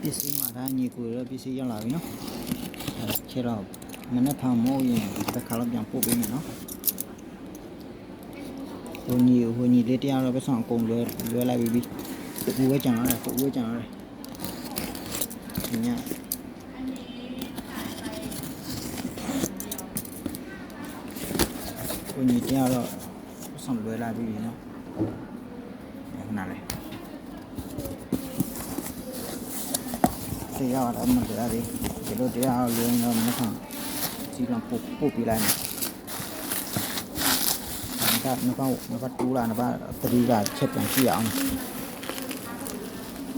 PC မှာဒါညီကိုရ PC ရောက်လာပြီနော်ခြေတော့မနေ့ဖာမိုးရင်တစ်ခါတော့ပြန်ပို့ပေးမယ်နော်ဟိုညီလေးတရားတော့ပဲဆောင်အကုန်လွဲလိုက်ပြီတူဝဲကြံရတယ်တူဝဲကြံရတယ်ဒီညဟိုညီတရားတော့ဆောင်လွဲလိုက်ပြီနော်ခဏလေးတရားတော့မတရားသေးဒီလိုတရားလွဲရင်တော့မနေ့ကစီကပို့ပေးလိုက်မယ်နံပါတ်2လားနံပါတ်3ကချက်ပြန်ကြည့်အောင်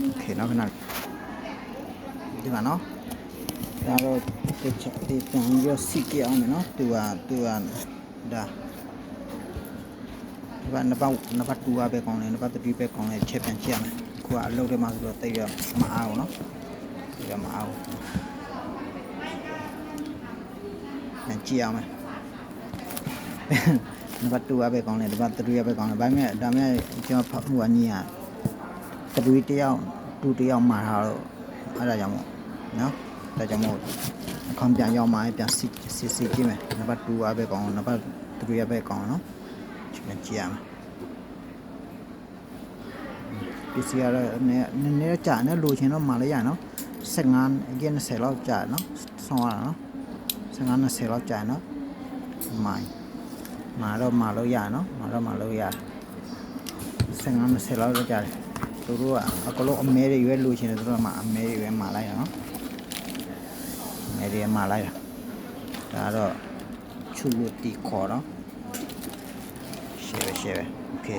โอเคနောက်ခဏဒီမှာနော်ဒါတော့ဒီချက်ဒီပြန်ရစီကြည့်အောင်မယ်နော်သူကဒါဒီမှာနံပါတ်2ကပဲကောင်းတယ်နံပါတ်3ပဲကောင်းတယ်ချက်ပြန်ကြည့်ရမယ်ခုကအလုပ်ထဲမှာဆိုတော့တိတ်ရမအားဘူးနော်တိတ်ရမအားဘူးပြန်ကြည့်အောင်မယ်နံပါတ်2ပဲကောင်းတယ်နံပါတ်3ပဲကောင်းတယ်ဒါပေမဲ့ကျွန်တော်ဟိုအညီက3တယောက်2တယောက်မှာထားတော့အဲ့ဒါကြောင့်မို့နော်ဒါကြောင့်မို့အခန်းပြန်ရောက်မှပြန်စစ်ကြည့်မယ်နံပါတ်2ပဲကောင်းနံပါတ်3ပဲကောင်းနော်ပြန်ကြည့်ရမယ်ပစ္စည်းရနည်းကြာနေလိုချင်တော့မှာလည်းရနော်15အကျဉ်း20လောက်ကြာနော်ဆောင်းရနော်15-20လောက်ကြာနော်မာလို့ရနော်မာလို့ရ15-20လောက်တော့ကြာတယ်သူတို့ကအကလုံးအမဲတွေရွေးလိုချင်တယ်သူတို့ကအမဲတွေရွေးမာလိုက်နော်အမဲတွေမာလိုက်တာဒါတော့ချူလို့တီခေါ်တော့ရှေ့ပဲโอเค